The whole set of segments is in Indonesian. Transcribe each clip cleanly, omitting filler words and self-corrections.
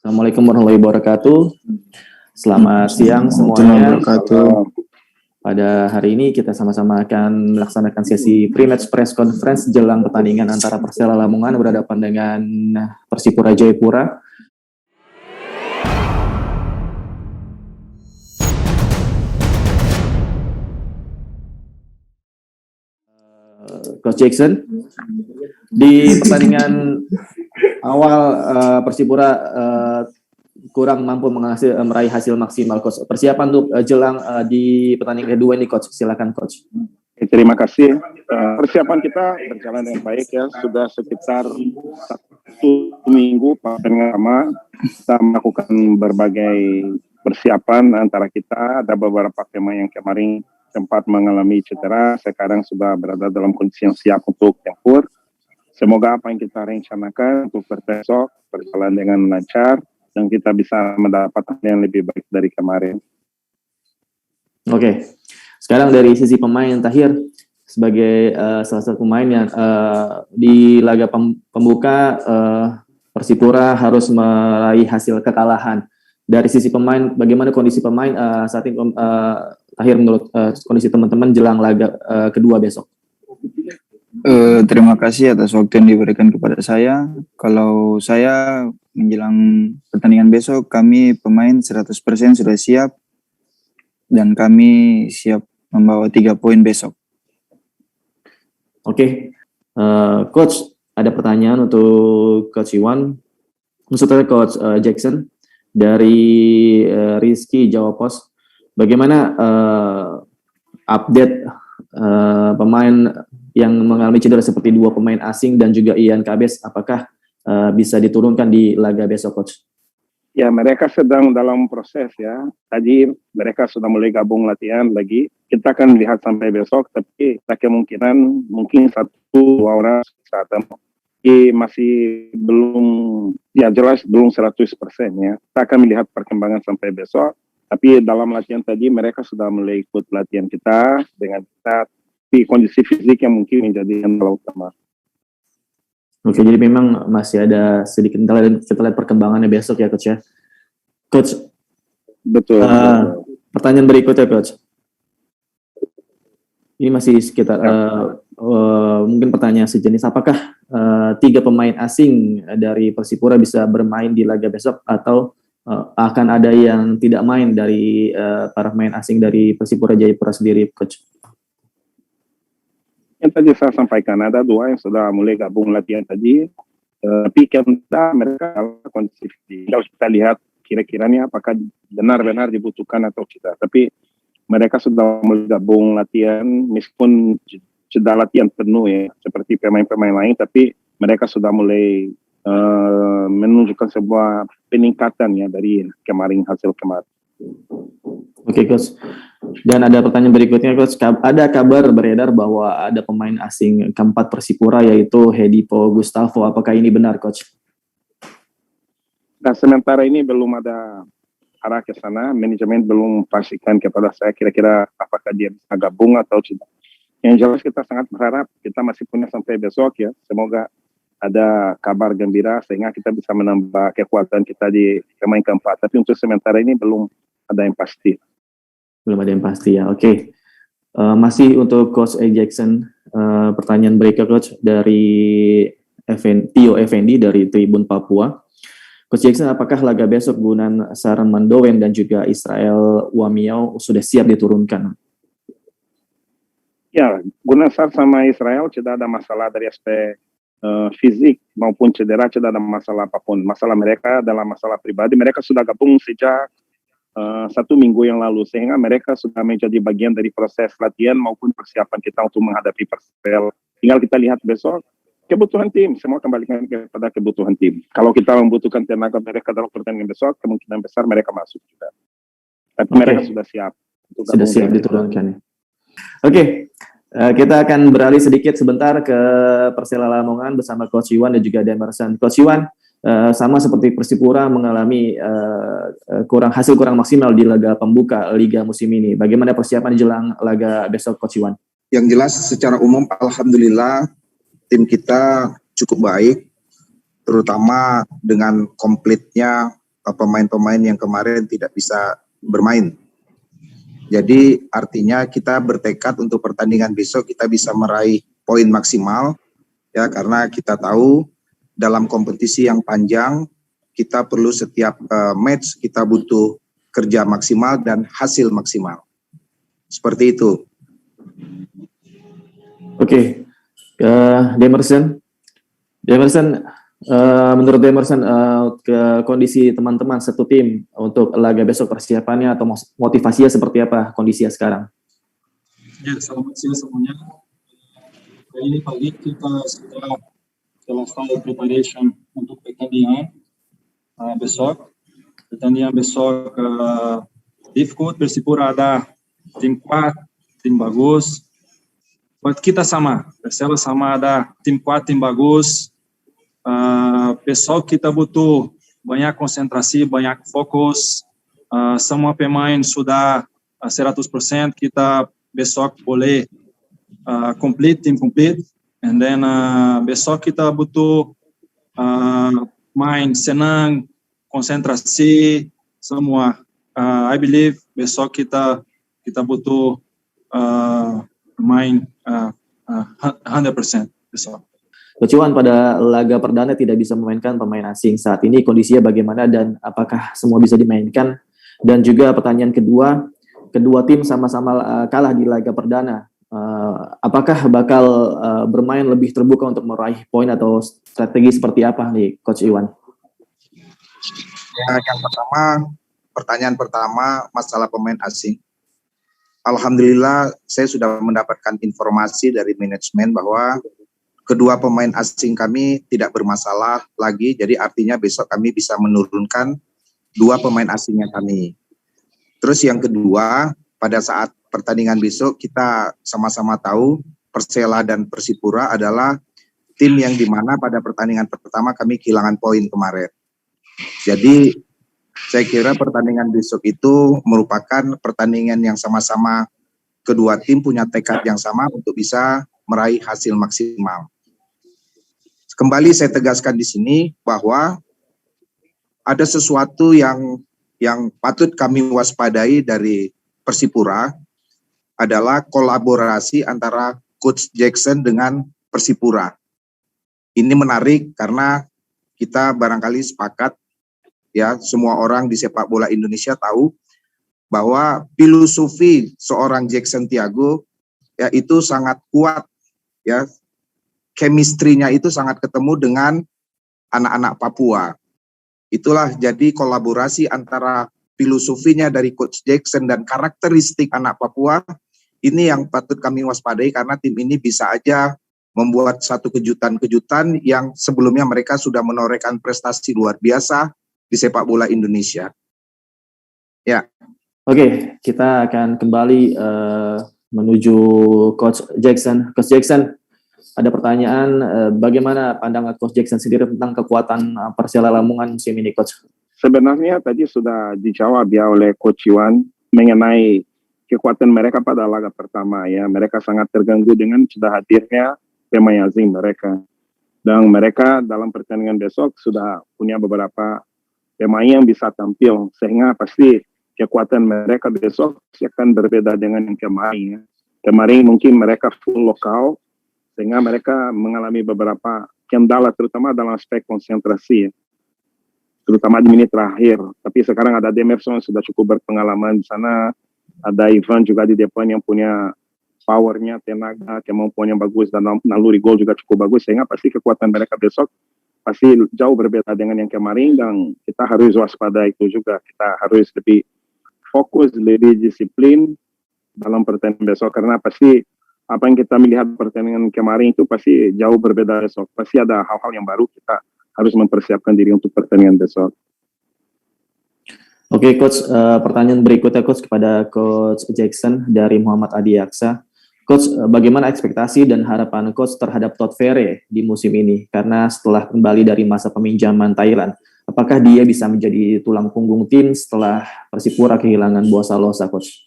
Assalamualaikum warahmatullahi wabarakatuh. Selamat siang semuanya. Pada hari ini kita sama-sama akan melaksanakan sesi pre-match press conference jelang pertandingan antara Persela Lamongan berhadapan dengan Persipura Jayapura. Coach Jackson, di pertandingan awal Persipura kurang mampu meraih hasil maksimal, Coach. Persiapan untuk jelang di pertandingan kedua ini, Coach. Silakan, Coach. Terima kasih. Persiapan kita berjalan dengan baik ya. Sudah sekitar 1 minggu pertama kita melakukan berbagai persiapan antara kita. Ada beberapa pemain yang kemarin sempat mengalami cedera, sekarang sudah berada dalam kondisi yang siap untuk tempur. Semoga apa yang kita rencanakan untuk besok berjalan dengan lancar dan kita bisa mendapatkan yang lebih baik dari kemarin. Oke. Sekarang dari sisi pemain, Tahir sebagai salah satu pemain yang di laga pembuka Persipura harus meraih hasil kekalahan. Dari sisi pemain, bagaimana kondisi pemain saat ini, Tahir, menurut kondisi teman-teman jelang laga kedua besok? Terima kasih atas waktu yang diberikan kepada saya. Kalau saya menjelang pertandingan besok, kami pemain 100% sudah siap dan kami siap membawa 3 poin besok. Oke. Coach, ada pertanyaan untuk Coach Iwan. Maksudnya Coach Jackson dari Rizky Jawa Pos. Bagaimana update pemain yang mengalami cedera seperti 2 pemain asing dan juga Ian Kabes, apakah bisa diturunkan di laga besok, Coach? Ya, mereka sedang dalam proses ya. Tadi mereka sudah mulai gabung latihan lagi. Kita akan lihat sampai besok, tapi ada kemungkinan mungkin 1-2 orang saat ini masih belum, ya jelas belum 100% ya. Kita akan melihat perkembangan sampai besok. Tapi dalam latihan tadi mereka sudah mulai ikut latihan kita dengan kita di kondisi fisik yang mungkin menjadi yang utama. Oke, jadi memang masih ada sedikit kendala dan kita lihat perkembangannya besok ya, Coach ya. Coach, betul. Pertanyaan berikutnya, Coach. Ini masih sekitar mungkin pertanyaan sejenis. Apakah 3 pemain asing dari Persipura bisa bermain di laga besok atau akan ada yang tidak main dari para pemain asing dari Persipura Jayapura sendiri, Coach? Yang tadi saya sampaikan ada 2 yang sudah mulai gabung latihan tadi, tapi mereka kondisi harus kita lihat kira-kiranya apakah benar-benar dibutuhkan atau tidak. Tapi mereka sudah mulai gabung latihan meskipun sudah latihan penuh ya seperti pemain-pemain lain, tapi mereka sudah mulai menunjukkan sebuah peningkatan ya dari hasil kemarin. Oke, Coach. Dan ada pertanyaan berikutnya, Coach. Ada kabar beredar bahwa ada pemain asing keempat Persipura yaitu Hedipo Gustavo. Apakah ini benar, Coach? Nah, sementara ini belum ada arah ke sana. Manajemen belum pastikan kepada saya kira-kira apakah dia bisa gabung atau tidak. Yang jelas kita sangat berharap kita masih punya sampai besok ya. Semoga ada kabar gembira sehingga kita bisa menambah kekuatan kita di pemain keempat. Tapi untuk sementara ini belum ada yang pasti. Belum ada yang pasti ya, oke. Masih untuk Coach Jackson, pertanyaan berikutnya, Coach, dari Tio Effendi dari Tribun Papua. Coach Jackson, apakah laga besok Gunan Saran Mandowen dan juga Israel Wamiau sudah siap diturunkan? Ya, Gunan Sar sama Israel tidak ada masalah dari aspek fisik maupun cedera, tidak ada masalah apapun. Masalah mereka adalah masalah pribadi. Mereka sudah gabung sejak 1 minggu yang lalu, sehingga mereka sudah menjadi bagian dari proses latihan maupun persiapan kita untuk menghadapi Persela. Tinggal kita lihat besok kebutuhan tim, semua kembalikan kepada kebutuhan tim. Kalau kita membutuhkan tenaga mereka dalam pertandingan besok, kemungkinan besar mereka masuk juga. Tapi mereka sudah siap. Sudah siap diturunkan. Oke. Kita akan beralih sedikit sebentar ke Persela Lamongan bersama Coach Iwan dan juga Demerson. Coach Iwan, sama seperti Persipura mengalami hasil kurang maksimal di laga pembuka Liga musim ini. Bagaimana persiapan jelang laga besok, Coach Iwan? Yang jelas secara umum alhamdulillah tim kita cukup baik, terutama dengan komplitnya pemain-pemain yang kemarin tidak bisa bermain. Jadi artinya kita bertekad untuk pertandingan besok kita bisa meraih poin maksimal ya, karena kita tahu dalam kompetisi yang panjang kita perlu setiap match kita butuh kerja maksimal dan hasil maksimal. Seperti itu. Oke, Demerson, menurut Demerson, ke kondisi teman-teman satu tim untuk laga besok persiapannya atau motivasinya seperti apa kondisinya sekarang? Ya, selamat siang semuanya. Ini pagi kita sudah selesai preparation untuk pertandingan besok. Pertandingan besok difficult, Persipura ada tim kuat, tim bagus. Buat kita sama, Persela sama ada tim kuat, tim bagus. Besok kita butuh banyak konsentrasi, banyak fokus. Semua pemain sudah 100%. Kita besok boleh tim complete. And then besok kita butuh main senang, konsentrasi, semua. I believe besok kita butuh main 100% besok. Coach Iwan, pada laga perdana tidak bisa memainkan pemain asing. Saat ini kondisinya bagaimana dan apakah semua bisa dimainkan? Dan juga pertanyaan kedua tim sama-sama kalah di laga perdana. Apakah bakal bermain lebih terbuka untuk meraih poin atau strategi seperti apa nih Coach Iwan? Ya, yang pertanyaan pertama masalah pemain asing. Alhamdulillah saya sudah mendapatkan informasi dari manajemen bahwa kedua pemain asing kami tidak bermasalah lagi, jadi artinya besok kami bisa menurunkan dua pemain asingnya kami. Terus yang kedua, pada saat pertandingan besok kita sama-sama tahu Persela dan Persipura adalah tim yang dimana pada pertandingan pertama kami kehilangan poin kemarin. Jadi saya kira pertandingan besok itu merupakan pertandingan yang sama-sama kedua tim punya tekad yang sama untuk bisa meraih hasil maksimal. Kembali saya tegaskan di sini bahwa ada sesuatu yang patut kami waspadai dari Persipura adalah kolaborasi antara Coach Jackson dengan Persipura. Ini menarik karena kita barangkali sepakat ya, semua orang di sepak bola Indonesia tahu bahwa filosofi seorang Jackson Tiago ya itu sangat kuat ya, chemistry-nya itu sangat ketemu dengan anak-anak Papua. Itulah jadi kolaborasi antara filosofinya dari Coach Jackson dan karakteristik anak Papua, ini yang patut kami waspadai karena tim ini bisa aja membuat satu kejutan-kejutan yang sebelumnya mereka sudah menorehkan prestasi luar biasa di sepak bola Indonesia. Ya. Oke, kita akan kembali menuju Coach Jackson. Coach Jackson, ada pertanyaan, bagaimana pandangan Coach Jackson sendiri tentang kekuatan Persela Lamongan musim ini, Coach? Sebenarnya tadi sudah dijawab ya oleh Coach Iwan mengenai kekuatan mereka pada laga pertama ya. Mereka sangat terganggu dengan sudah hadirnya pemain asing mereka. Dan mereka dalam pertandingan besok sudah punya beberapa pemain yang bisa tampil, sehingga pasti kekuatan mereka besok akan berbeda dengan yang kemarin. Ya. Kemarin mungkin mereka full lokal, sehingga mereka mengalami beberapa kendala, terutama dalam aspek konsentrasi, ya. Terutama di menit terakhir. Tapi sekarang ada Demerson sudah cukup berpengalaman di sana, ada Ivan juga di depan yang punya powernya, tenaga, kemampuan yang bagus, dan naluri gol juga cukup bagus, sehingga pasti kekuatan mereka besok pasti jauh berbeda dengan yang kemarin, dan kita harus waspada itu juga. Kita harus lebih fokus, lebih disiplin dalam pertandingan besok, karena pasti apa yang kita melihat pertandingan kemarin itu pasti jauh berbeda besok. Pasti ada hal-hal yang baru, kita harus mempersiapkan diri untuk pertandingan besok. Oke, Coach, pertanyaan berikutnya, Coach, kepada Coach Jackson dari Muhammad Adi Aksa. Coach, bagaimana ekspektasi dan harapan Coach terhadap Todd Ferry di musim ini? Karena setelah kembali dari masa peminjaman Thailand, apakah dia bisa menjadi tulang punggung tim setelah Persipura kehilangan Boa Salosa, Coach?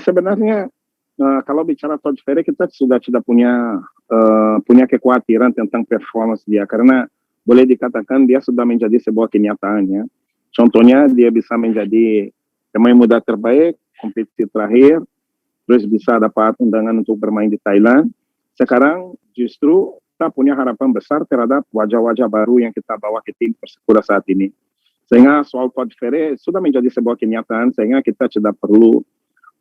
Sebenarnya kalau bicara Todd Ferry, kita sudah punya kekhawatiran tentang performance dia, karena boleh dikatakan dia sudah menjadi sebuah kenyataannya. Contohnya dia bisa menjadi pemain muda terbaik, kompetisi terakhir, terus bisa dapat undangan untuk bermain di Thailand. Sekarang justru kita punya harapan besar terhadap wajah-wajah baru yang kita bawa ke tim Persipura saat ini. Sehingga soal Coach Ferre sudah menjadi sebuah kenyataan, sehingga kita tidak perlu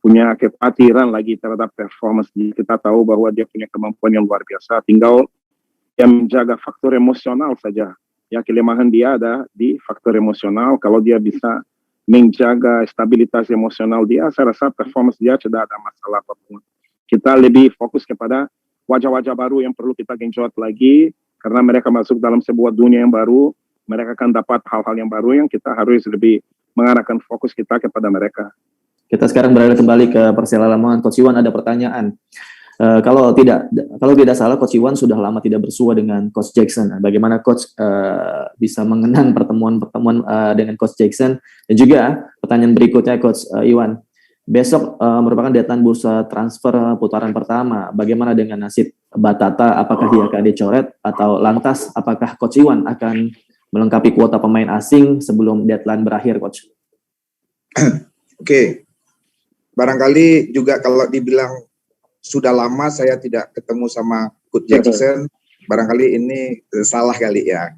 punya kekhawatiran lagi terhadap performance dia. Kita tahu bahwa dia punya kemampuan yang luar biasa, tinggal dia menjaga faktor emosional saja. Ya, kelemahan dia ada di faktor emosional. Kalau dia bisa menjaga stabilitas emosional dia, saya rasa performance dia tidak ada masalah apapun. Kita lebih fokus kepada wajah-wajah baru yang perlu kita genjot lagi, karena mereka masuk dalam sebuah dunia yang baru, mereka akan dapat hal-hal yang baru yang kita harus lebih mengarahkan fokus kita kepada mereka. Kita sekarang beralih kembali ke Persela Lamongan. Coach Iwan, ada pertanyaan. Kalau tidak salah, Coach Iwan sudah lama tidak bersua dengan Coach Jackson. Bagaimana Coach bisa mengenang pertemuan-pertemuan dengan Coach Jackson? Dan juga pertanyaan berikutnya, Coach Iwan. Besok merupakan deadline bursa transfer putaran pertama. Bagaimana dengan nasib Batata? Apakah dia akan dicoret? Atau lantas apakah Coach Iwan akan melengkapi kuota pemain asing sebelum deadline berakhir, Coach? Oke. Barangkali juga kalau dibilang sudah lama saya tidak ketemu sama Coach Jackson, barangkali ini salah kali ya.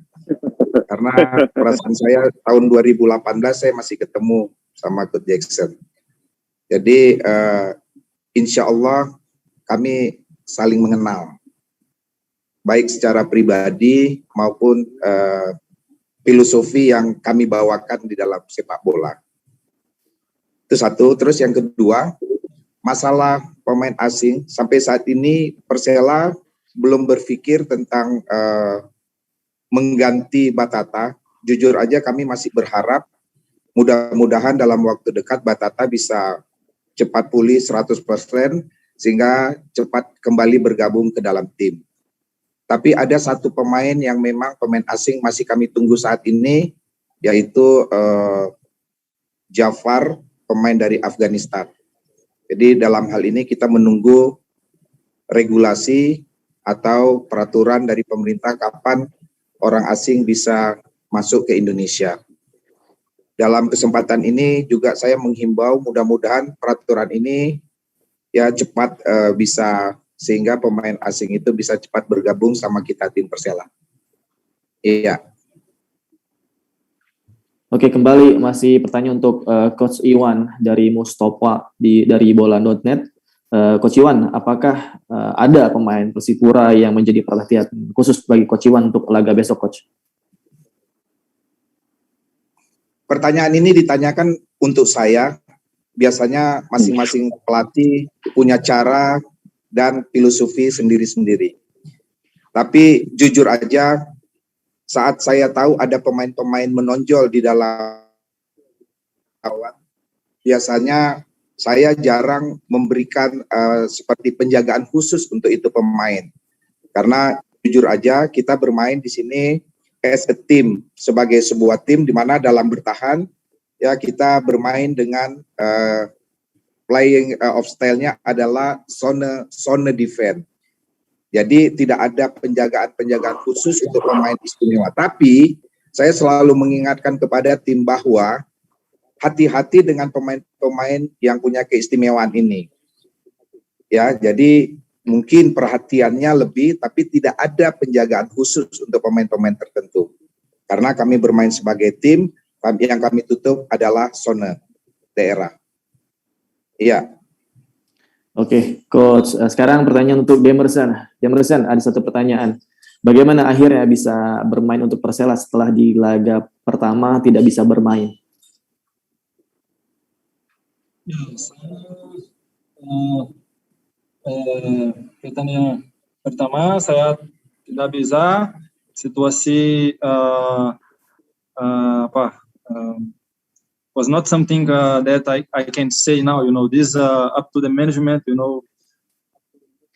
Karena perasaan saya tahun 2018 saya masih ketemu sama Coach Jackson. Jadi insya Allah kami saling mengenal, baik secara pribadi maupun filosofi yang kami bawakan di dalam sepak bola. Itu satu. Terus yang kedua, masalah pemain asing, sampai saat ini Persela belum berpikir tentang mengganti Batata. Jujur aja kami masih berharap mudah-mudahan dalam waktu dekat Batata bisa cepat pulih 100% sehingga cepat kembali bergabung ke dalam tim. Tapi ada satu pemain yang memang pemain asing masih kami tunggu saat ini, yaitu Jafar, pemain dari Afghanistan. Jadi dalam hal ini kita menunggu regulasi atau peraturan dari pemerintah kapan orang asing bisa masuk ke Indonesia. Dalam kesempatan ini juga saya menghimbau mudah-mudahan peraturan ini ya cepat bisa, sehingga pemain asing itu bisa cepat bergabung sama kita tim Persela. Iya. Oke, kembali masih pertanyaan untuk Coach Iwan dari Mustafa dari bola.net. Coach Iwan, apakah ada pemain Persipura yang menjadi perhatian khusus bagi Coach Iwan untuk laga besok, Coach? Pertanyaan ini ditanyakan untuk saya. Biasanya masing-masing pelatih punya cara dan filosofi sendiri-sendiri. Tapi jujur aja, saat saya tahu ada pemain-pemain menonjol di dalam awal, biasanya saya jarang memberikan seperti penjagaan khusus untuk itu pemain. Karena jujur aja kita bermain di sini as a team, sebagai sebuah tim di mana dalam bertahan ya kita bermain dengan playing of style-nya adalah zone defense. Jadi tidak ada penjagaan khusus untuk pemain istimewa. Tapi saya selalu mengingatkan kepada tim bahwa hati-hati dengan pemain-pemain yang punya keistimewaan ini. Ya, jadi mungkin perhatiannya lebih, tapi tidak ada penjagaan khusus untuk pemain-pemain tertentu. Karena kami bermain sebagai tim, yang kami tutup adalah zona daerah. Iya. Oke, Coach. Sekarang pertanyaan untuk Demerson. Demerson, ada satu pertanyaan. Bagaimana akhirnya bisa bermain untuk Persela setelah di laga pertama tidak bisa bermain? Ya, pertanyaan pertama saya tidak bisa situasi was not something that I can say now, this up to the management,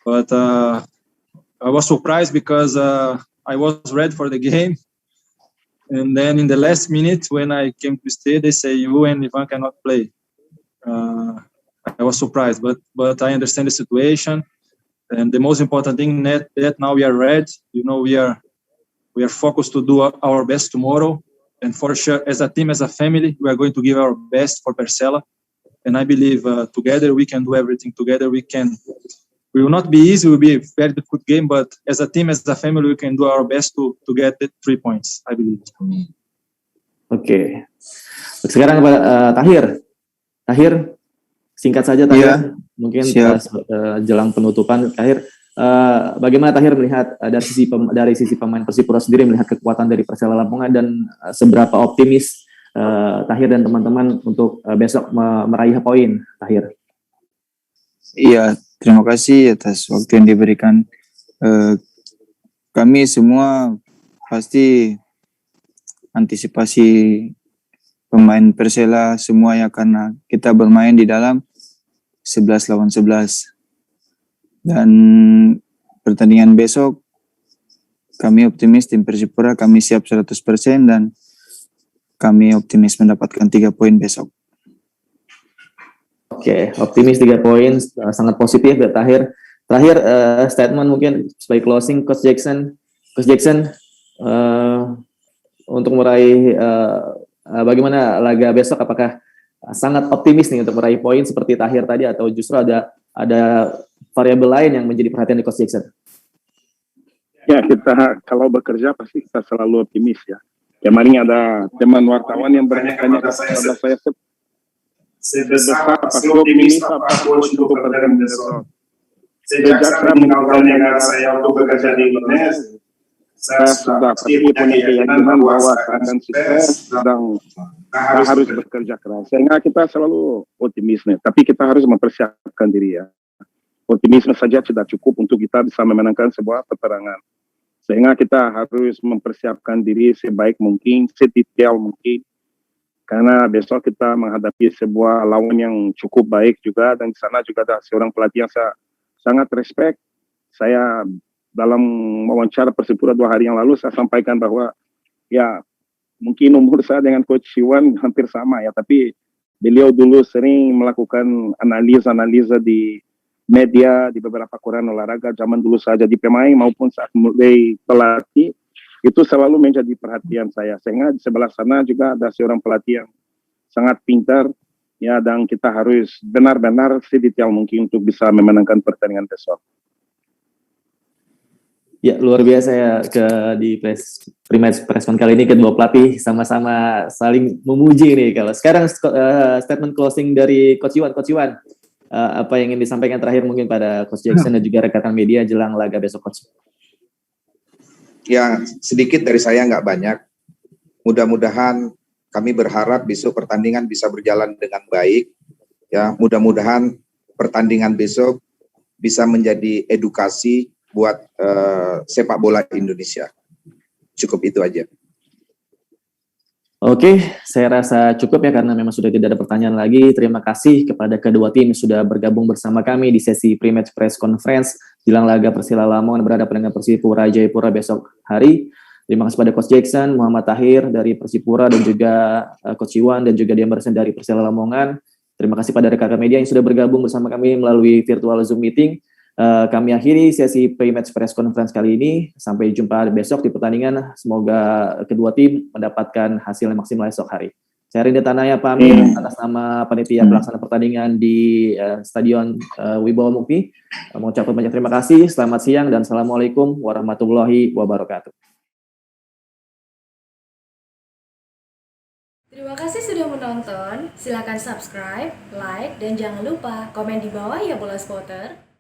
but I was surprised because I was ready for the game, and then in the last minute when I came to stay, they say you and Ivan cannot play. I was surprised, but I understand the situation, and the most important thing that now we are ready. We are We are focused to do our best tomorrow, and for sure, as a team, as a family, we are going to give our best for Persela. And I believe together we can do everything. Together we can. We will not be easy. It will be a very difficult game, but as a team, as a family, we can do our best to get the 3 points. I believe. Oke. Sekarang Tahir. Tahir, singkat saja Tahir. Iya, Mungkin siap. jelang penutupan Tahir. Bagaimana Tahir melihat dari sisi pemain Persipura sendiri melihat kekuatan dari Persela Lamongan dan seberapa optimis Tahir dan teman-teman untuk besok meraih poin, Tahir? Iya, terima kasih atas waktu yang diberikan. Kami semua pasti antisipasi pemain Persela semuanya karena kita bermain di dalam 11 lawan 11. Dan pertandingan besok kami optimis tim Persipura kami siap 100% dan kami optimis mendapatkan 3 poin besok. Oke, optimis 3 poin, sangat positif ya Tahir. Terakhir statement mungkin sebagai closing Coach Jackson. Coach Jackson untuk meraih bagaimana laga besok, apakah sangat optimis nih untuk meraih poin seperti Tahir tadi atau justru ada variabel lain yang menjadi perhatian di Coach Jackson? Ya, kita kalau bekerja pasti kita selalu optimis ya. Kemarin ada teman wartawan yang bertanya kepada saya, sebesar pasti optimis apa coach untuk pertandingan besok. Sejak saya meninggalkan negara saya untuk bekerja di Indonesia, saya sudah pasti punya keyakinan bahwa akan sukses dan harus bekerja keras. Sehingga kita selalu optimis nih, tapi kita harus mempersiapkan diri ya. Optimisme saja tidak cukup untuk kita bisa memenangkan sebuah peperangan. Sehingga kita harus mempersiapkan diri sebaik mungkin, sedetail mungkin. Karena besok kita menghadapi sebuah lawan yang cukup baik juga, dan di sana juga ada seorang pelatih yang saya sangat respect. Saya dalam wawancara Persipura 2 hari yang lalu saya sampaikan bahwa ya mungkin umur saya dengan Coach Iwan hampir sama ya, tapi beliau dulu sering melakukan analisa di media, di beberapa koran olahraga zaman dulu saja di pemain maupun saat mulai pelatih. Itu selalu menjadi perhatian saya. Sehingga di sebelah sana juga ada seorang pelatih yang sangat pintar, ya, dan kita harus benar-benar sedetail mungkin untuk bisa memenangkan pertandingan besok. Ya, luar biasa ya di pre-match press kali ini kedua pelatih sama-sama saling memuji nih. Kalau sekarang statement closing dari Coach Iwan, apa yang ingin disampaikan terakhir mungkin pada Coach Jackson dan juga rekan media jelang laga besok, Coach? Ya, sedikit dari saya, nggak banyak. Mudah-mudahan kami berharap besok pertandingan bisa berjalan dengan baik. Ya, mudah-mudahan pertandingan besok bisa menjadi edukasi buat sepak bola Indonesia. Cukup itu aja. Oke, saya rasa cukup ya karena memang sudah tidak ada pertanyaan lagi. Terima kasih kepada kedua tim yang sudah bergabung bersama kami di sesi pre-match press conference jelang laga Persela Lamongan berhadapan dengan Persipura Jayapura besok hari. Terima kasih pada Coach Jackson, Muhammad Tahir dari Persipura dan juga Coach Iwan dan juga Demerson dari Persela Lamongan. Terima kasih pada rekan media yang sudah bergabung bersama kami melalui virtual Zoom meeting. Kami akhiri sesi pre-match press conference kali ini. Sampai jumpa besok di pertandingan. Semoga kedua tim mendapatkan hasil yang maksimal esok hari. Saya Rinda Tanaya pamit atas nama panitia pelaksana pertandingan di Stadion Wibawa Mukti. Mengucapkan banyak terima kasih. Selamat siang dan assalamualaikum warahmatullahi wabarakatuh. Terima kasih sudah menonton. Silakan subscribe, like, dan jangan lupa komen di bawah ya Bola Spotter.